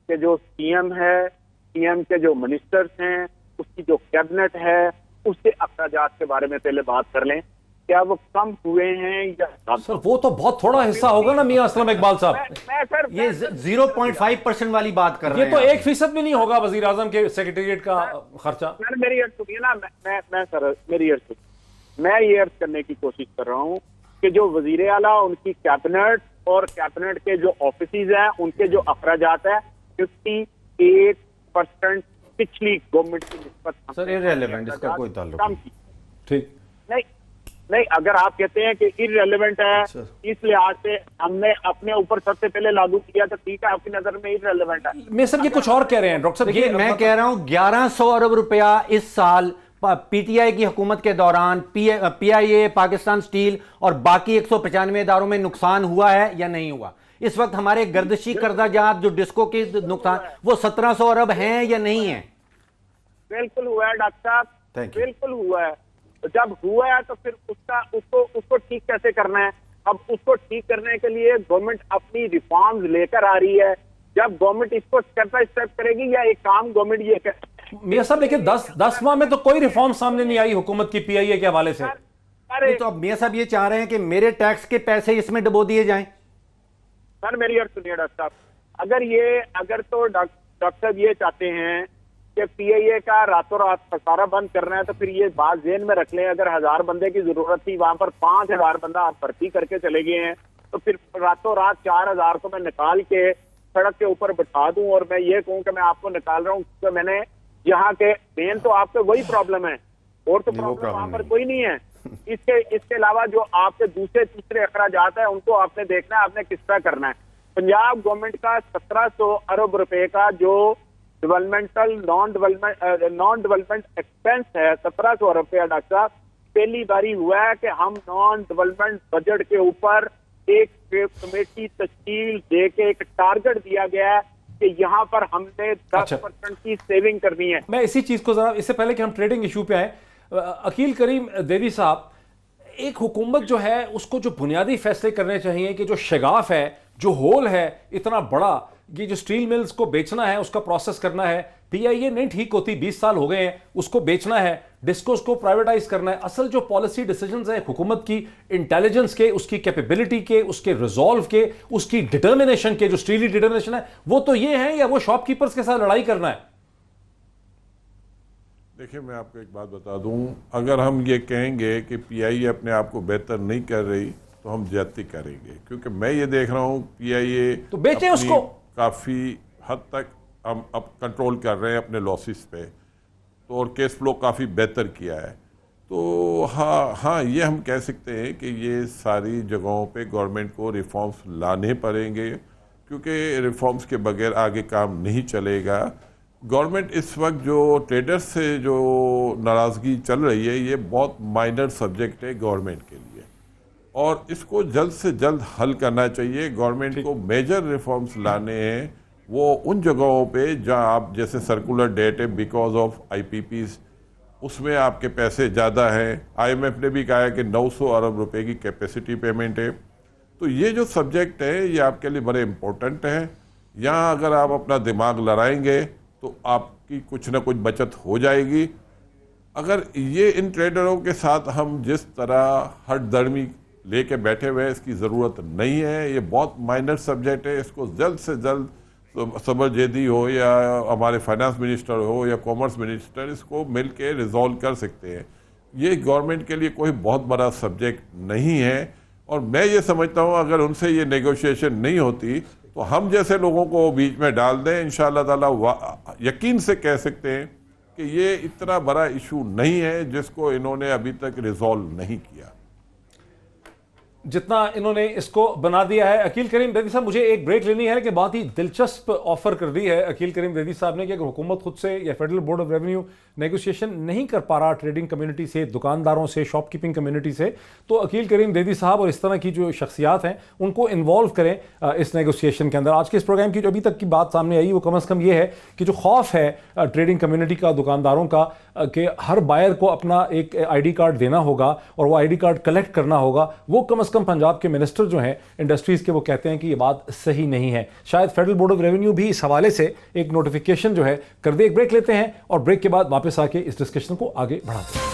कि जो सीएम है, सीएम के जो मिनिस्टर्स हैं, उसकी जो कैबिनेट है, उसके अखराजात के बारे में पहले बात कर लें। क्या वो कम हुए हैं या सर वो तो बहुत थोड़ा हिस्सा होगा ना मियां असलम इकबाल साहब। ये 0.5% वाली बात कर रहे ये हैं। तो 1% भी नहीं होगा वजीर आजम के सेक्रेटेरिएट का खर्चा। मेरी अर्ज सुनिए ना, मैं सर मेरी अर्ज सुनिए। मैं ये अर्ज करने की कोशिश कर रहा हूँ कि जो वजीर आला, उनकी कैबिनेट और कैबिनेट के जो ऑफिसेज हैं, उनके जो अखराजात है 58% पिछली गवर्नमेंट की निस्बत सर इररिलेवेंट, इसका कोई ताल्लुक कम नहीं। की। ठीक नहीं, अगर आप कहते हैं कि इररिलेवेंट है, इस लिहाज से हमने अपने ऊपर सबसे पहले लागू किया, तो ठीक है, आपकी नजर में इररिलेवेंट है। मैं सर ये कुछ और कह रहे हैं डॉक्टर साहब। देखिए, मैं कह रहा हूं 1100 अरब रुपया इस साल पीटीआई की हुकूमत के दौरान पीआईए, पाकिस्तान स्टील और बाकी 195 इदारों में नुकसान हुआ है या नहीं हुआ। इस वक्त हमारे गर्दिशी कर्जाजात जो डिस्को के नुकसान, वो 1700 अरब हैं या नहीं है? बिल्कुल हुआ है डॉक्टर साहब, Thank you. बिल्कुल हुआ है। तो जब हुआ है तो फिर उसको ठीक कैसे करना है? अब उसको ठीक करने के लिए गवर्नमेंट अपनी रिफॉर्म्स लेकर आ रही है। जब गवर्नमेंट इसको स्टेप बाय स्टेप करेगी, या एक काम गवर्नमेंट ये कर, मियां साहब लेकिन 10 माह में तो कोई रिफॉर्म सामने नहीं आई हुकूमत की पीआईए के हवाले से। अरे तो अब मियां साहब ये चाह रहे हैं कि मेरे टैक्स के पैसे इसमें डुबो दिए जाएं। सर मेरी और सुनिए डॉक्टर साहब, अगर तो डॉक्टर साहब ये चाहते हैं कि पीआईए का रातों रात खसारा बंद करना है, तो फिर ये बात ज़हन में रख लें, अगर 1000 बंदे की जरूरत थी, वहां पर 5000 बंदा आप भर्ती करके चले गए हैं, तो फिर रातों रात 4000 को मैं निकाल के सड़क के ऊपर बिठा दूं और मैं ये कहूं कि मैं आपको निकाल रहा हूं, तो मैंने यहाँ के मेन तो आपके वही प्रॉब्लम है, और तो प्रॉब्लम वहां पर कोई नहीं है। इसके अलावा जो आपके दूसरे तीसरे अखराजात है, उनको आपने देखना है, आपने किस तरह करना है। पंजाब गवर्नमेंट का 1700 अरब रुपए का जो डेवलपमेंटल नॉन डेवलपमेंट एक्सपेंस है, 1700 अरब रुपया डॉक्टर साहब, पहली बारी हुआ है कि हम नॉन डेवलपमेंट बजट के ऊपर एक कमेटी तश्कील दे के एक टारगेट दिया गया है कि यहाँ पर हमने 10% की सेविंग करनी है। मैं इसी चीज को जरा, इससे पहले कि हम ट्रेडिंग इशू पे आए, अकील करीम देवी साहब, एक हुकूमत जो है उसको जो बुनियादी फैसले करने चाहिए कि जो शगाफ है, जो होल है इतना बड़ा, ये जो स्टील मिल्स को बेचना है, उसका प्रोसेस करना है, पीआईए नहीं ठीक होती, 20 साल हो गए हैं, उसको बेचना है, डिस्कोस को प्राइवेटाइज करना है। असल जो पॉलिसी डिसीजंस है हुकूमत की, इंटेलिजेंस के, उसकी कैपेबिलिटी के, उसके रिजॉल्व के, उसकी डिटर्मिनेशन के, जो स्टीली डिटर्मिनेशन है, वो तो ये है, या वो शॉपकीपर्स के साथ लड़ाई करना है? देखिए, मैं आपको एक बात बता दूं, अगर हम ये कहेंगे कि पीआईए अपने आप को बेहतर नहीं कर रही, तो हम ज्यादती करेंगे, क्योंकि मैं ये देख रहा हूं पीआईए तो बेचें उसको। काफ़ी हद तक हम अब कंट्रोल कर रहे हैं अपने लॉसेस पे, तो और केस फ्लो काफ़ी बेहतर किया है। तो हाँ, ये हम कह सकते हैं कि ये सारी जगहों पे गवर्नमेंट को रिफॉर्म्स लाने पड़ेंगे, क्योंकि रिफॉर्म्स के बगैर आगे काम नहीं चलेगा। गवर्नमेंट इस वक्त जो ट्रेडर्स से जो नाराज़गी चल रही है, ये बहुत माइनर सब्जेक्ट है गवर्नमेंट के लिए, और इसको जल्द से जल्द हल करना चाहिए। गवर्नमेंट को मेजर रिफॉर्म्स लाने हैं, वो उन जगहों पे जहाँ आप, जैसे सर्कुलर डेट है बिकॉज ऑफ आईपीपीज, उसमें आपके पैसे ज़्यादा हैं। आईएमएफ ने भी कहा है कि 900 अरब रुपए की कैपेसिटी पेमेंट है। तो ये जो सब्जेक्ट है, ये आपके लिए बड़े इम्पोर्टेंट है। यहाँ अगर आप अपना दिमाग लड़ाएंगे तो आपकी कुछ ना कुछ बचत हो जाएगी। अगर ये इन ट्रेडरों के साथ हम जिस तरह हठधर्मी लेके बैठे हुए हैं, इसकी ज़रूरत नहीं है। ये बहुत माइनर सब्जेक्ट है, इसको जल्द से जल्द सबरजेदी हो या हमारे फाइनेंस मिनिस्टर हो या कॉमर्स मिनिस्टर, इसको मिल के रिजॉल्व कर सकते हैं। ये गवर्नमेंट के लिए कोई बहुत बड़ा सब्जेक्ट नहीं है, और मैं ये समझता हूँ अगर उनसे ये नेगोशिएशन नहीं होती तो हम जैसे लोगों को बीच में डाल दें, इंशाअल्लाह ताला यकीन से कह सकते हैं कि ये इतना बड़ा इशू नहीं है जिसको इन्होंने अभी तक रिजॉल्व नहीं किया, जितना इन्होंने इसको बना दिया है। अकील करीम बेदी साहब, मुझे एक ब्रेक लेनी है, लेकिन बहुत ही दिलचस्प ऑफर कर दी है अकील करीम बेदी साहब ने कि अगर हुकूमत खुद से या federal board of revenue negotiation नहीं कर पा रहा ट्रेडिंग कम्युनिटी से, दुकानदारों से, शॉपकीपिंग कम्युनिटी से, तो अकील करीम बेदी साहब और इस तरह की जो शख्सियात हैं उनको इन्वॉल्व करें इस नेगोशिएशन के अंदर। आज के इस प्रोग्राम की जो अभी तक की बात सामने आई, वो कम अज़ कम ये है कि जो खौफ है ट्रेडिंग कम्युनिटी का, दुकानदारों का, कि हर बायर को अपना एक आईडी कार्ड देना होगा और वो आईडी कार्ड कलेक्ट करना होगा, वो कम अज़ कम पंजाब के मिनिस्टर जो हैं इंडस्ट्रीज़ के, वो कहते हैं कि ये बात सही नहीं है। शायद फेडरल बोर्ड ऑफ रेवेन्यू भी इस हवाले से एक नोटिफिकेशन जो है कर दे। एक ब्रेक लेते हैं और ब्रेक के बाद वापस आके इस डिस्कशन को आगे बढ़ाते हैं।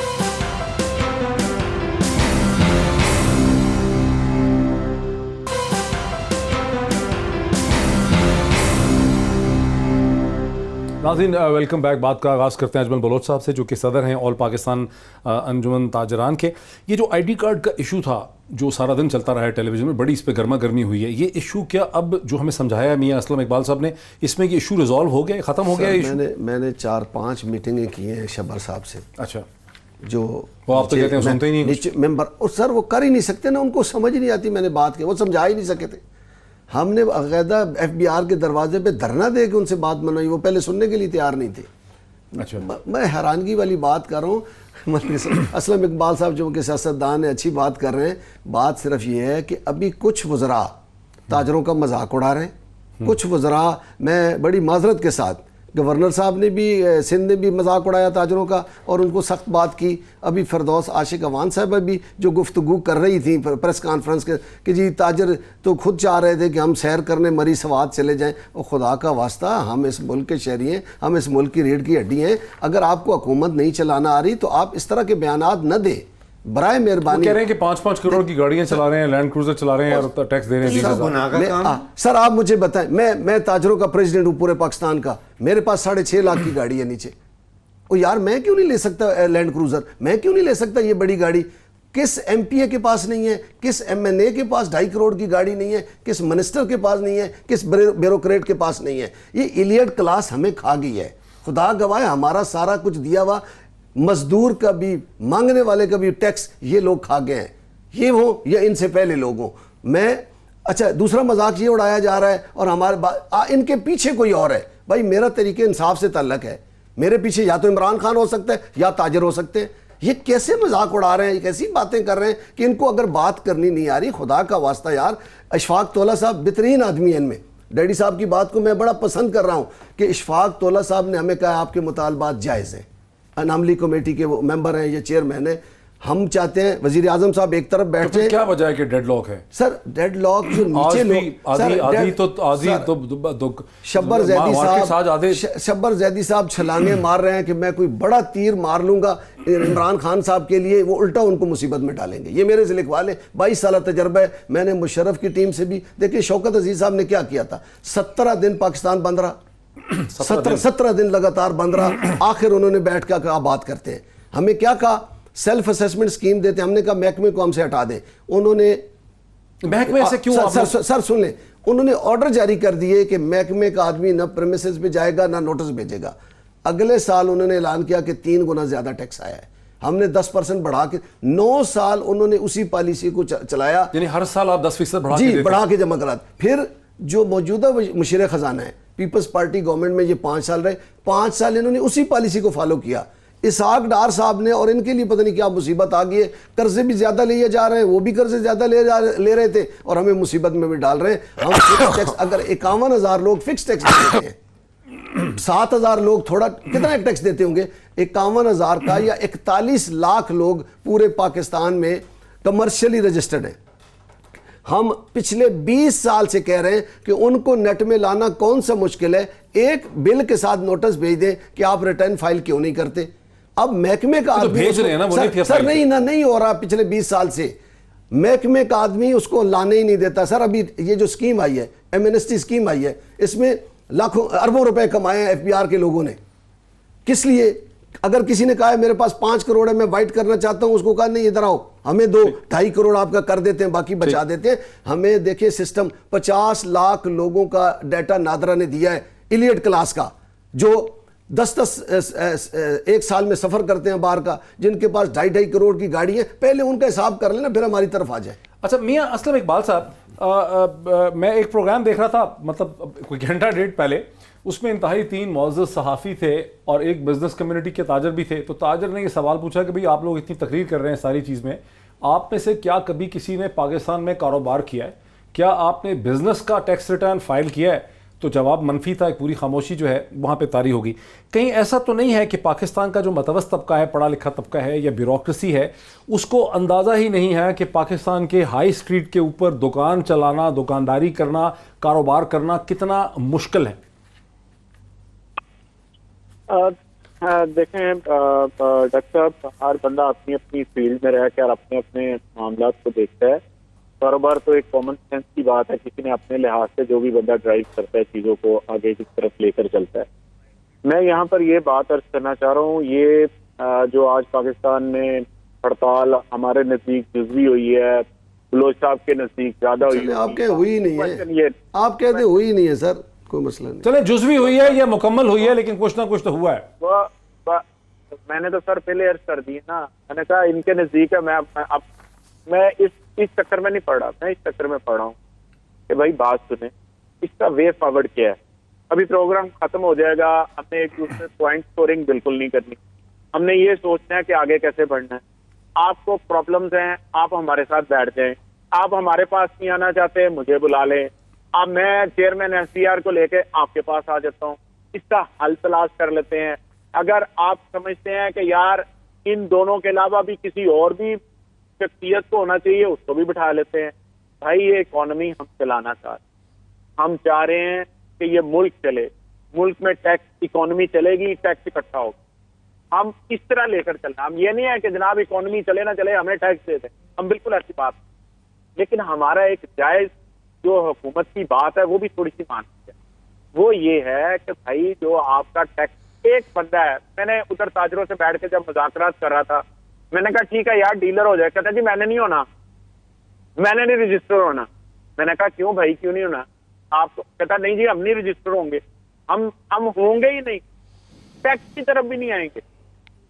नाज़रीन, वेलकम बैक। बात का आगाज़ करते हैं अजमल बलोच साहब से, जो कि सदर हैं ऑल पाकिस्तान अंजुमन ताजरान के। ये जो आईडी कार्ड का इशू था, जो सारा दिन चलता रहा है टेलीविजन में, बड़ी इस पर गर्मा गर्मी हुई है। ये इशू क्या अब जो हमें समझाया है मियां असलम इकबाल साहब ने, इसमें ये इशू रिजॉल्व हो गया, ख़त्म हो गया? मैंने 4-5 मीटिंगें की हैं शब्बर साहब से। अच्छा, जो वो आप तो कहते हैं सुनते ही नहीं नीचे मेंबर, और सर वो कर ही नहीं सकते ना, उनको समझ ही नहीं आती मैंने बात की, वो समझा ही नहीं सके थे। हमने बाकायदा FBR के दरवाजे पे धरना दे के उनसे बात मनवाई, वो पहले सुनने के लिए तैयार नहीं थे। अच्छा, मैं हैरानगी वाली बात कर रहा हूँ। असलम इकबाल साहब जो कि सियासतदान है, अच्छी बात कर रहे हैं। बात सिर्फ ये है कि अभी कुछ वज़रा ताजरों का मजाक उड़ा रहे हैं, कुछ वज़रा, मैं बड़ी माजरत के साथ गवर्नर साहब ने भी सिंध ने भी मजाक उड़ाया ताजरों का और उनको सख्त बात की। अभी फिरदौस आशिक अवान साहब भी जो गुफ्तगू कर रही थी प्रेस कॉन्फ्रेंस के कि जी ताजर तो खुद चाह रहे थे कि हम सैर करने मरी सवाद चले जाएं। और खुदा का वास्ता, हम इस मुल्क के शहरी हैं, हम इस मुल्क की रीढ़ की हड्डी हैं। अगर आपको हुकूमत नहीं चलाना आ रही तो आप इस तरह के बयानात न दें, बराए मेहरबानी। कह रहे हैं कि 5-5 करोड़ की गाड़ियां चला रहे हैं, लैंड क्रूजर चला रहे हैं और टैक्स दे रहे हैं। सर आप मुझे बताएं, मैं ताजरों का प्रेसिडेंट हूं पूरे पाकिस्तान का, मेरे पास 6.5 लाख की गाड़ी है नीचे। ओ यार मैं क्यों नहीं ले सकता लैंड क्रूजर, मैं क्यों नहीं ले सकता ये बड़ी गाड़ी? किस एमपीए के पास नहीं है, किस एमएनए के पास 2.5 करोड़ की गाड़ी नहीं है, किस मिनिस्टर के पास नहीं है, किस ब्यूरोक्रेट के पास नहीं है? ये इलियट क्लास हमें खा गई है। खुदा गवाह है, हमारा सारा कुछ दिया हुआ, मजदूर का भी, मांगने वाले का भी टैक्स ये लोग खा गए हैं, ये हो या इनसे पहले लोगों। मैं अच्छा दूसरा मजाक ये उड़ाया जा रहा है और हमारे इनके पीछे कोई और है। भाई मेरा तरीके इंसाफ से ताल्लुक है, मेरे पीछे या तो इमरान खान हो सकता है या ताजर हो सकते हैं। ये कैसे मजाक उड़ा रहे हैं, ये कैसी बातें कर रहे हैं कि इनको अगर बात करनी नहीं आ रही। खुदा का वास्ता यार, इशफाक तोला साहब बेहतरीन आदमी है, इनमें डैडी साहब की बात को मैं बड़ा पसंद कर रहा हूँ कि इशफाक तोला साहब ने हमें कहा आपके मुतालबात जायज़ हैं, अनामली कमेटी के वो मेंबर हैं या चेयरमैन है। हम चाहते हैं वजीर आजम साहब एक तरफ बैठे हैं। क्या वजह है कि डेडलॉक है? सर डेडलॉक जो नीचे शब्बर जैदी साहब छलांगे मार रहे हैं कि मैं कोई बड़ा तीर मार लूंगा इमरान खान साहब के लिए, वो उल्टा उनको मुसीबत में डालेंगे। ये मेरे से लिखवा लें, 22 साल तजर्बा है। मैंने मुशर्रफ की टीम से भी देखिए, शौकत अजीज साहब ने क्या किया था, 17 दिन पाकिस्तान बंद रहा, 17 दिन लगातार बंद रहा। आखिर उन्होंने बैठ कर कहा बात करते हैं, हमें क्या कहा, सेल्फ असेसमेंट स्कीम देते। हमने कहा महकमे को हमसे हटा दें। उन्होंने महकमे से क्यों सर सुन लें, उन्होंने ऑर्डर जारी कर दिए कि महकमे का आदमी न प्रेमिसेस पे जाएगा ना नोटिस भेजेगा। अगले साल उन्होंने ऐलान किया कि 3 गुना ज्यादा टैक्स आया है। हमने 10% बढ़ा के 9 साल उन्होंने उसी पॉलिसी को चलाया, यानी हर साल आप 10% बढ़ा के जमा करा। फिर जो मौजूदा मुशीर खजाना है पीपल्स पार्टी गवर्नमेंट में, ये 5 साल रहे, 5 साल इन्होंने उसी पॉलिसी को फॉलो किया। इसहाक डार साहब ने, और इनके लिए पता नहीं क्या मुसीबत आ गई है, कर्जे भी ज्यादा लिए जा रहे हैं, वो भी कर्जे ज्यादा ले रहे थे और हमें मुसीबत में भी डाल रहे हैं। हम फिक्स टैक्स, अगर 51,000 लोग फिक्स टैक्स देते हैं, 7,000 लोग थोड़ा कितना टैक्स देते होंगे, 51,000 का, या 41 लाख लोग पूरे पाकिस्तान में कमर्शियली रजिस्टर्ड हैं। हम पिछले 20 साल से कह रहे हैं कि उनको नेट में लाना कौन सा मुश्किल है, एक बिल के साथ नोटिस भेज दें कि आप रिटर्न फाइल क्यों नहीं करते। अब महकमे का आदमी भेज रहे हैं ना, सर नहीं हो रहा। पिछले 20 साल से महकमे का आदमी उसको लाने ही नहीं देता। सर अभी ये जो स्कीम आई है, एमनेस्टी स्कीम आई है, इसमें लाखों अरबों रुपए कमाए हैं एफबीआर के लोगों ने। किस लिए? अगर किसी ने कहा है मेरे पास 5 करोड़ है, मैं वाइट करना चाहता हूं, उसको कहा नहीं इधर आओ, हमें 2-2.5 करोड़ आपका कर देते हैं, बाकी बचा देते हैं। हमें देखिए सिस्टम, 50 लाख लोगों का डाटा नादरा ने दिया है, इलियट क्लास का, जो 10 एक साल में सफर करते हैं बाहर का, जिनके पास 2.5 करोड़ की गाड़ी है। पहले उनका हिसाब कर लेना, फिर हमारी तरफ आ जाए। अच्छा मियां असलम इकबाल साहब, मैं एक प्रोग्राम देख रहा था, मतलब कोई घंटा डेढ़ पहले, उसमें इंतहाई 3 मुअज़्ज़ज़ सहाफ़ी थे और एक बिजनेस कम्युनिटी के ताजर भी थे। तो ताजर ने ये सवाल पूछा कि भाई आप लोग इतनी तकरीर कर रहे हैं सारी चीज़ में, आप में से क्या कभी किसी ने पाकिस्तान में कारोबार किया है? क्या आपने बिजनेस का टैक्स रिटर्न फाइल किया है? तो जवाब मनफी था, एक पूरी खामोशी जो है वहाँ पे तारी होगी। कहीं ऐसा तो नहीं है कि पाकिस्तान का जो मतवस्त तबका है, पढ़ा लिखा तबका है या ब्यूरोक्रेसी है, उसको अंदाज़ा ही नहीं है कि पाकिस्तान के हाई स्ट्रीट के ऊपर दुकान चलाना, दुकानदारी करना, कारोबार करना कितना मुश्किल है? देखें डॉक्टर साहब, हर बंदा अपनी अपनी फील्ड में रह कर अपने अपने मामला को देखता है। कारोबार तो एक कॉमन सेंस की बात है, किसी ने अपने लिहाज से जो भी बंदा ड्राइव करता है चीज़ों को आगे की तरफ लेकर चलता है। मैं यहाँ पर ये बात अर्ज करना चाह रहा हूँ, ये जो आज पाकिस्तान में हड़ताल हमारे नज़दीक जुज़वी हुई है, बलोच साहब के नज़दीक ज़्यादा हुई है। आप कह हुई नहीं है, आप कहते हुई नहीं है सर, कोई मसला नहीं। चले जुज़वी हुई है या मुकम्मल हुई है, लेकिन कुछ ना कुछ तो हुआ है। मैंने तो सर पहले अर्ज कर दी है ना, मैंने कहा इनके नज़दीक है। मैं इस चक्कर में नहीं पढ़ रहा, मैं इस चक्कर में पढ़ रहा हूँ कि भाई बात सुने, इसका वे फॉरवर्ड क्या है। अभी प्रोग्राम खत्म हो जाएगा, हमने एक दूसरे पॉइंट स्कोरिंग बिल्कुल नहीं करनी, हमने ये सोचना है कि आगे कैसे बढ़ना है। आपको प्रॉब्लम्स हैं, आप हमारे साथ बैठ जाएं। आप हमारे पास नहीं आना चाहते, मुझे बुला लें। अब मैं चेयरमैन एसडीआर को लेके आपके पास आ जाता हूँ। इसका हल तलाश कर लेते हैं। अगर आप समझते हैं कि यार इन दोनों के अलावा भी किसी और भी शख्सियत को होना चाहिए, उसको भी बिठा लेते हैं। भाई ये इकोनॉमी हम चलाना चाह रहे हैं, हम चाह रहे हैं कि ये मुल्क चले, मुल्क में टैक्स इकोनॉमी चलेगी, टैक्स इकट्ठा होगा। हम इस तरह लेकर चलना, हम ये नहीं है कि जनाब इकोनॉमी चले ना चले हमें टैक्स दे दें, हम बिल्कुल ऐसी बात नहीं। लेकिन हमारा एक जायज जो हुकूमत की बात है वो भी थोड़ी सी माननी है। वो ये है कि भाई जो आपका टैक्स एक बंदा है, मैंने उधर ताजरों से बैठ के जब मुज़ाकरात कर रहा था, मैंने कहा ठीक है यार डीलर हो जाए, कहता जी मैंने नहीं होना, मैंने नहीं रजिस्टर होना। मैंने कहा क्यों भाई क्यों नहीं होना आप? कहता नहीं जी हम नहीं रजिस्टर होंगे, हम होंगे ही नहीं, टैक्स की तरफ भी नहीं आएंगे।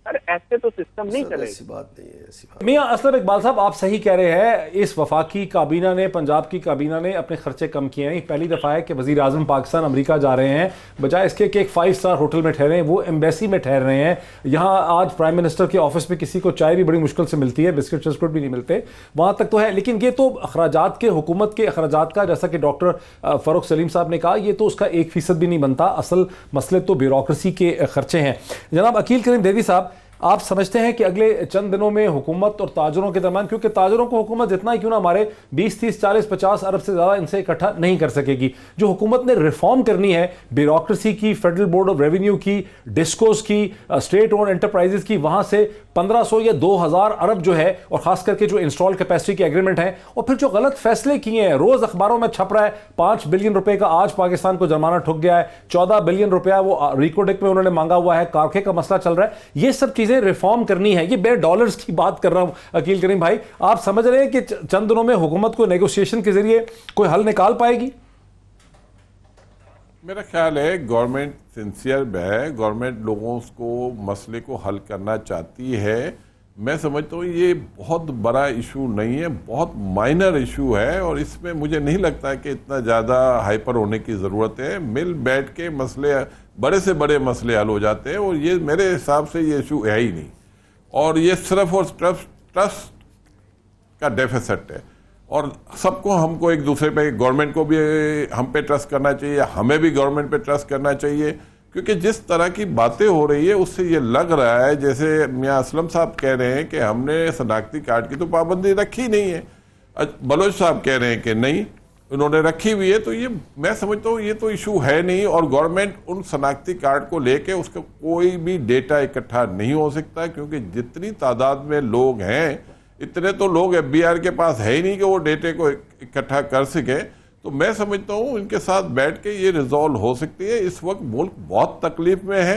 सर ऐसे तो सिस्टम नहीं चलेगा। ऐसी बात नहीं है, ऐसी बात। मियां असलम इकबाल साहब, आप सही कह रहे हैं। इस वफाकी काबीना ने, पंजाब की काबीना ने अपने खर्चे कम किए हैं। पहली दफ़ा है कि वज़ीर आज़म पाकिस्तान अमेरिका जा रहे हैं, बजाय इसके कि एक 5 स्टार होटल में ठहरे, वो एम्बेसी में ठहर रहे हैं। यहाँ आज प्राइम मिनिस्टर के ऑफिस में किसी को चाय भी बड़ी मुश्किल से मिलती है, बिस्किट चिस्कुट भी नहीं मिलते, वहाँ तक तो है। लेकिन ये तो अखराजात के, हुकूमत के अखराजात का, जैसा कि डॉक्टर फ़ारूक सलीम साहब ने कहा, ये तो उसका 1% भी नहीं बनता। असल मसले तो ब्यूरोक्रेसी के खर्चे हैं। जनाब अकील करीम देवी साहब, आप समझते हैं कि अगले चंद दिनों में हुकूमत और ताजरों के दरमियान, क्योंकि ताजरों को हुकूमत जितना ही क्यों ना हमारे 20, 30, 40, 50 अरब से ज़्यादा इनसे इकट्ठा नहीं कर सकेगी, जो हुकूमत ने रिफॉर्म करनी है ब्यूरोक्रेसी की, फेडरल बोर्ड ऑफ रेवेन्यू की, डिस्कोस की, स्टेट ओन एंटरप्राइजेस की, वहाँ से 1500 या 2000 अरब जो है, और खास करके जो इंस्टॉल कैपेसिटी के एग्रीमेंट हैं, और फिर जो गलत फैसले किए हैं, रोज अखबारों में छप रहा है 5 बिलियन रुपए का आज पाकिस्तान को जुर्माना ठुक गया है, 14 बिलियन रुपया वो रिकोडेक में उन्होंने मांगा हुआ है, कारखे का मसला चल रहा है। ये सब चीजें रिफॉर्म करनी है। ये $1 डॉलर्स की बात कर रहा हूं अकील करीम भाई, आप समझ रहे हैं कि चंद दिनों में हुकूमत को नेगोशिएशन के जरिए कोई हल निकाल पाएगी? मेरा ख्याल है गवर्नमेंट सिंसियर है, गवर्नमेंट लोगों को मसले को हल करना चाहती है। मैं समझता हूँ ये बहुत बड़ा इशू नहीं है, बहुत माइनर इशू है, और इसमें मुझे नहीं लगता है कि इतना ज़्यादा हाइपर होने की ज़रूरत है। मिल बैठ के मसले, बड़े से बड़े मसले हल हो जाते हैं, और ये मेरे हिसाब से ये इशू है ही नहीं। और ये सिर्फ और ट्रस्ट का डेफिसिट है, और सबको, हमको एक दूसरे पे, गवर्नमेंट को भी हम पे ट्रस्ट करना चाहिए, हमें भी गवर्नमेंट पे ट्रस्ट करना चाहिए, क्योंकि जिस तरह की बातें हो रही है उससे ये लग रहा है जैसे मियां असलम साहब कह रहे हैं कि हमने शनाख्ती कार्ड की तो पाबंदी रखी नहीं है, बलोच साहब कह रहे हैं कि नहीं उन्होंने रखी हुई है। तो ये मैं समझता हूँ ये तो इशू है नहीं, और गवर्नमेंट उन शनाख्ती कार्ड को लेके उसका कोई भी डेटा इकट्ठा नहीं हो सकता, क्योंकि जितनी तादाद में लोग हैं इतने तो लोग FBI के पास है ही नहीं कि वो डेटे को इकट्ठा कर सके। तो मैं समझता हूँ इनके साथ बैठ के ये रिजॉल्व हो सकती है। इस वक्त मुल्क बहुत तकलीफ में है,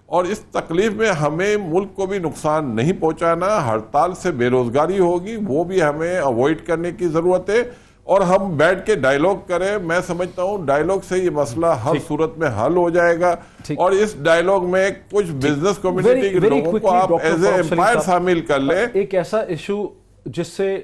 और इस तकलीफ में हमें मुल्क को भी नुकसान नहीं पहुंचाना। हड़ताल से बेरोजगारी होगी, वो भी हमें अवॉइड करने की ज़रूरत है, और हम बैठ के डायलॉग करें। मैं समझता हूँ डायलॉग से ये मसला हर सूरत में हल हो जाएगा, और इस डायलॉग में कुछ बिजनेस कम्युनिटी के लोगों को आप एज ए एम्पायर शामिल कर ले। एक ऐसा इशू जिससे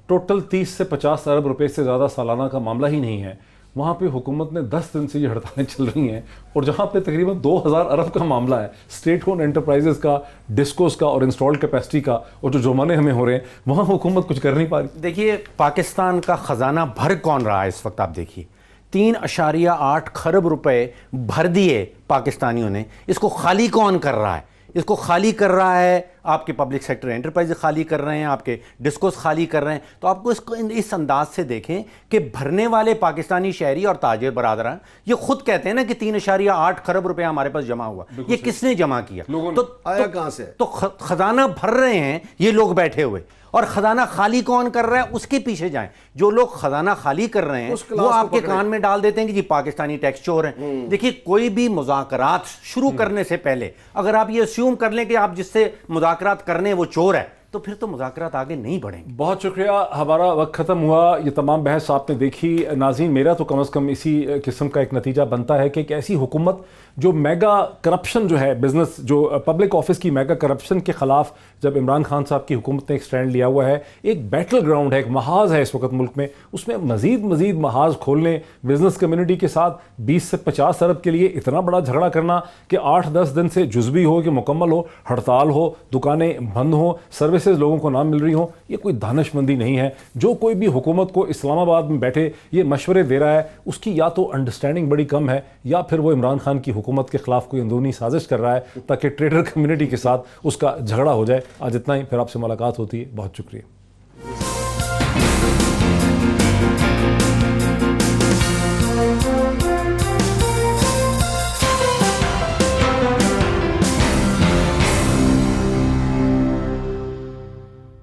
टोटल 30 से 50 अरब रुपए से ज़्यादा सालाना का मामला ही नहीं है, वहाँ पे हुकूमत ने 10 दिन से ये हड़तालें चल रही हैं, और जहाँ पे तकरीबन 2000 अरब का मामला है स्टेट ओन एंटरप्राइजेस का, डिस्कोस का और इंस्टॉल्ड कैपेसिटी का, और जो जुर्माने हमें हो रहे हैं, वहाँ हुकूमत कुछ कर नहीं पा रही। देखिए पाकिस्तान का ख़जाना भर कौन रहा है इस वक्त, आप देखिए 3.8 खरब रुपए भर दिए पाकिस्तानियों ने, इसको खाली कौन कर रहा है? इसको खाली कर रहा है आपके पब्लिक सेक्टर एंटरप्राइज खाली कर रहे हैं, आपके डिस्कोस खाली कर रहे हैं। तो आपको इसको इस अंदाज से देखें कि भरने वाले पाकिस्तानी शहरी और ताजिर बरादरान ये खुद कहते हैं ना कि 3.8 खरब रुपए हमारे पास जमा हुआ। ये किसने जमा किया? तो आया कहां से? तो खजाना भर रहे हैं ये लोग बैठे हुए, और खजाना खाली कौन कर रहा है उसके पीछे जाएं। जो लोग खजाना खाली कर रहे हैं वो आपके कान में डाल देते हैं कि जी पाकिस्तानी टैक्स चोर हैं। देखिए कोई भी मुज़ाकरात शुरू करने से पहले अगर आप ये अस्यूम कर लें कि आप जिससे मुज़ाकरात करने वो चोर है, तो फिर तो मुज़ाकरात आगे नहीं बढ़ेंगे। बहुत शुक्रिया, हमारा वक्त ख़त्म हुआ। ये तमाम बहस आपने देखी। नाज़रीन, मेरा तो कम अज़ कम इसी किस्म का एक नतीजा बनता है कि एक ऐसी हुकूमत जो मेगा करप्शन जो है, बिजनेस जो पब्लिक ऑफिस की मेगा करप्शन के ख़िलाफ़ जब इमरान खान साहब की हुकूमत ने एक स्टैंड लिया हुआ है, एक बैटल ग्राउंड है, एक महाज है इस वक्त मुल्क में, उसमें मज़ीद महाज खोलने, बिजनेस कम्युनिटी के साथ 20 से 50 अरब के लिए इतना बड़ा झगड़ा करना कि 8-10 दिन से जुज़वी हो कि मुकम्मल हो, हड़ताल हो, दुकानें बंद हो, सर्विस सर्विसेज लोगों को ना मिल रही हों, ये कोई दानिशमंदी नहीं है। जो कोई भी हुकूमत को इस्लामाबाद में बैठे ये मशवरे दे रहा है, उसकी या तो अंडरस्टैंडिंग बड़ी कम है, या फिर वो इमरान खान की हुकूमत के खिलाफ कोई अंदरूनी साजिश कर रहा है ताकि ट्रेडर कम्युनिटी के साथ उसका झगड़ा हो जाए। आज इतना ही, फिर आपसे मुलाकात होती है। बहुत शुक्रिया।